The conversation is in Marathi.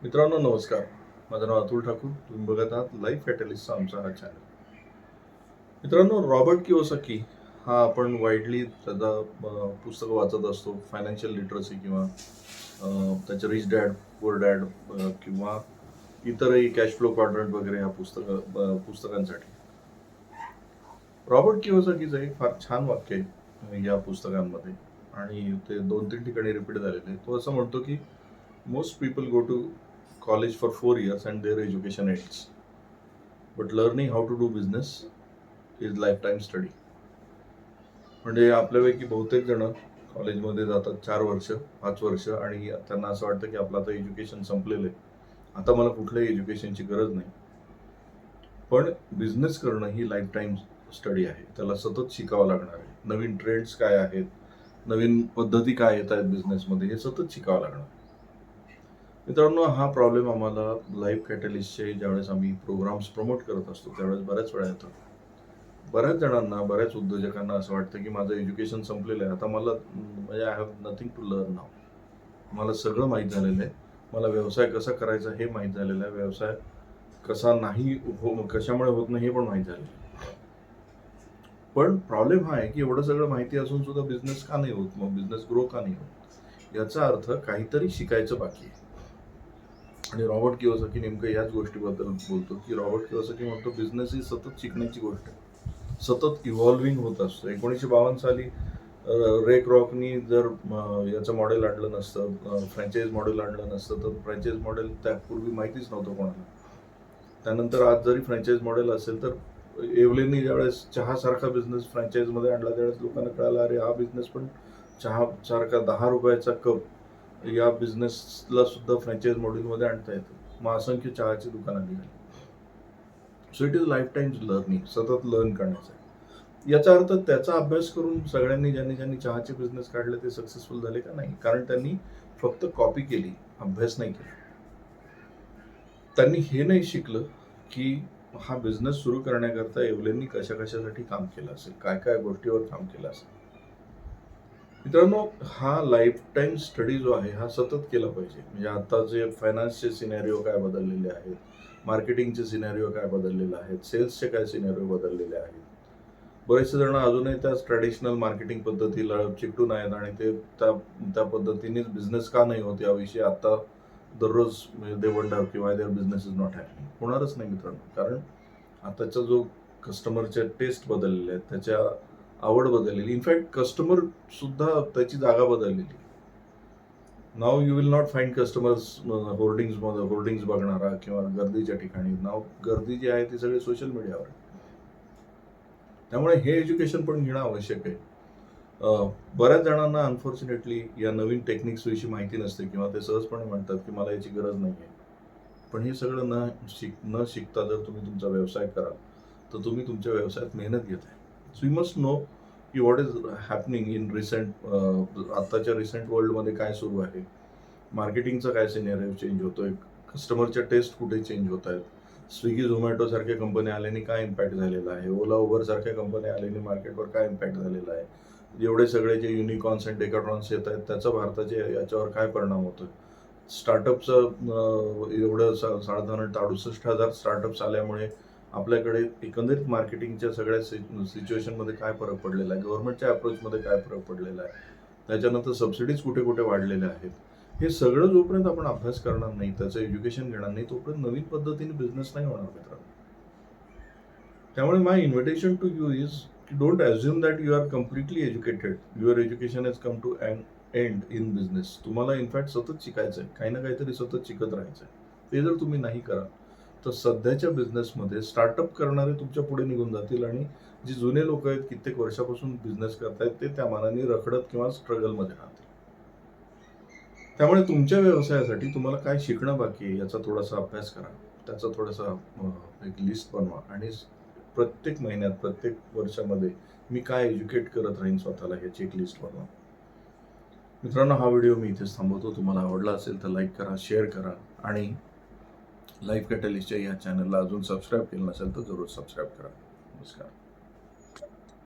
मित्रांनो नमस्कार. माझं नाव अतुल ठाकूर. तुम्ही बघत आहात लाईफ कॅटलिस्टचा आमचा हा चॅनल. मित्रांनो, रॉबर्ट कियोसाकी हा आपण वाईडली त्याचा पुस्तकं वाचत असतो. फायनान्शियल लिटरसी किंवा त्याचे रिच डॅड पुअर डॅड किंवा इतरही कॅश फ्लो क्वाड्रंट वगैरे ह्या पुस्तकांसाठी. रॉबर्ट कियोसाकीचं एक फार छान वाक्य आहे या पुस्तकांमध्ये आणि ते 2-3 ठिकाणी रिपीट झालेलं आहे. तो असं म्हणतो की most people go to college for 4 years and their education ends. But learning how to do business is lifetime study. म्हणजे आपल्यापैकी बहुतेक जण कॉलेजमध्ये जातात 4 वर्ष 5 वर्ष आणि त्यांना असं वाटतं की आपलं आता एज्युकेशन संपलेलं आहे, आता मला कुठल्याही एज्युकेशनची गरज नाही. पण बिझनेस करणं ही लाईफटाईम स्टडी आहे. त्याला सतत शिकावं लागणार आहे. नवीन ट्रेंड्स काय आहेत, नवीन पद्धती काय येत आहेत बिझनेसमध्ये, हे सतत शिकावं लागणार. मित्रांनो, हा प्रॉब्लेम आम्हाला लाईफ कॅटलिस्टचे ज्यावेळेस आम्ही प्रोग्राम्स प्रमोट करत असतो त्यावेळेस बऱ्याच वेळा येतो. बऱ्याच जणांना, बऱ्याच उद्योजकांना असं वाटतं की माझं एज्युकेशन संपलेलं आहे, आता मला म्हणजे I have nothing to learn नाव. मला सगळं माहीत झालेलं आहे. मला व्यवसाय कसा करायचा हे माहीत झालेलं आहे. व्यवसाय कसा नाही कशामुळे होत नाही हे पण माहीत झालेलं आहे. पण प्रॉब्लेम हा आहे की एवढं सगळं माहिती असून सुद्धा बिझनेस का नाही होत, मग बिझनेस ग्रो का नाही होत? याचा अर्थ काहीतरी शिकायचं बाकी आहे. आणि रॉबर्ट कियोसाकी नेमकं याच गोष्टीबद्दल बोलतो की रॉबर्ट कियोसाकी म्हणतो बिझनेस ही सतत शिकण्याची गोष्ट आहे, सतत इव्हॉल्विंग होत असतं. 1952 साली रे क्रॉकनी जर याचं मॉडेल आणलं नसतं, फ्रँचाईज मॉडेल आणलं नसतं, तर फ्रँचाईज मॉडेल त्यापूर्वी माहितीच नव्हतं कोणाला. त्यानंतर आज जरी फ्रँचाईज मॉडेल असेल तर एव्हलेननी ज्यावेळेस चहासारखा बिझनेस फ्रँचाईजमध्ये आणला त्यावेळेस लोकांना कळालं, अरे हा बिझनेस पण चहासारखा 10 रुपयाचा कप या बिझनेसला सुद्धा फ्रँचाईज मॉडेलमध्ये आणता येतं. मग असंख्य चहाची दुकानं निघाली. So it is life time learning, सतत लर्न करण्याचं. याचा अर्थ त्याचा अभ्यास करून सगळ्यांनी ज्यांनी चहाचे बिझनेस काढले ते सक्सेसफुल झाले का? नाही. कारण त्यांनी फक्त कॉपी केली, अभ्यास नाही केला. त्यांनी हे नाही शिकलं की हा बिझनेस सुरू करण्याकरता एव्हलेननी कशासाठी काम केलं असेल, काय काय गोष्टीवर काम केलं असेल. मित्रांनो, हा लाईफ टाईम स्टडी जो आहे हा सतत केला पाहिजे. म्हणजे आता जे फायनान्सचे सिनॅरिओ काय बदललेले आहेत, मार्केटिंगचे सिनॅरिओ काय बदललेले आहेत, सेल्सचे काय सिनॅरिओ बदललेले आहेत. बरेचसे जण अजूनही त्याच ट्रॅडिशनल मार्केटिंग पद्धतीला चिकटून आहेत आणि ते त्या पद्धतीनेच बिझनेस का नाही होत याविषयी आता दररोज दे वंडर की Y there business is not happening. होणारच नाही मित्रांनो. कारण आताचा जो कस्टमरच्या टेस्ट बदललेल्या आहेत, त्याच्या आवड बदललेली, इनफॅक्ट कस्टमर सुद्धा त्याची जागा बदललेली. नाव you will not find customers hoardings बघणारा किंवा गर्दीच्या ठिकाणी. नाव गर्दी जी आहे ती सगळी सोशल मीडियावर आहे. त्यामुळे हे एज्युकेशन पण घेणं आवश्यक आहे. बऱ्याच जणांना अनफॉर्च्युनेटली या नवीन टेक्निक्स विषयी माहिती नसते किंवा ते सहजपणे म्हणतात की मला याची गरज नाही आहे. पण हे सगळं न शिकता जर तुम्ही तुमचा व्यवसाय कराल तर तुम्ही तुमच्या व्यवसायात मेहनत घेत आहे. सो यू मस्ट नो की व्हॉट इज हॅपनिंग इन आत्ताच्या रिसेंट वर्ल्डमध्ये काय सुरू आहे, मार्केटिंगचा काय सिनेरिओ चेंज होतोय, कस्टमरच्या टेस्ट कुठे चेंज होत आहेत, स्विगी झोमॅटो सारख्या कंपन्या आल्याने काय इम्पॅक्ट झालेला आहे, ओला उबर सारख्या कंपन्या आल्याने मार्केटवर काय इम्पॅक्ट झालेला आहे, एवढे सगळे जे युनिकॉर्न्स आणि डेकाट्रॉन्स येत आहेत त्याचा भारताच्या याच्यावर काय परिणाम होतोय, स्टार्टअपचं एवढं साधारण 68,000 स्टार्टअप्स आल्यामुळे आपल्याकडे एकंदरीत मार्केटिंगच्या सगळ्या सिच्युएशनमध्ये काय फरक पडलेला आहे, गव्हर्नमेंटच्या अप्रोचमध्ये काय फरक पडलेला आहे, त्याच्यानंतर सबसिडीज कुठे कुठे वाढलेल्या आहेत. हे सगळं जोपर्यंत आपण अभ्यास करणार नाही, त्याचं एज्युकेशन घेणार नाही, तोपर्यंत नवीन पद्धतीने बिझनेस नाही होणार मित्रांनो. त्यामुळे my invitation to you is don't assume that you are completely educated. Your education has come to end in business. तुम्हाला इनफॅक्ट सतत शिकायचं आहे, काही ना काहीतरी सतत शिकत राहायचं आहे. ते जर तुम्ही नाही कराल तर सध्याच्या बिझनेसमध्ये स्टार्टअप करणारे तुमच्या पुढे निघून जातील आणि जी जुने लोक आहेत कित्येक वर्षापासून बिझनेस करतायत ते त्या मानाने रखडत किंवा स्ट्रगलमध्ये राहतील. त्यामुळे तुमच्या व्यवसायासाठी तुम्हाला काय शिकणं बाकी आहे याचा थोडासा अभ्यास करा, त्याचा थोडासा एक लिस्ट बनवा आणि प्रत्येक महिन्यात प्रत्येक वर्षामध्ये मी काय एज्युकेट करत राहीन स्वतःला ह्याची एक लिस्ट बनवा. मित्रांनो, हा व्हिडिओ मी इथेच थांबवतो. तुम्हाला आवडला असेल तर लाईक करा, शेअर करा आणि लाईफ कॅटलिस्टच्या या चॅनलला अजून सबस्क्राईब केलं नसेल तर जरूर सबस्क्राईब करा. नमस्कार.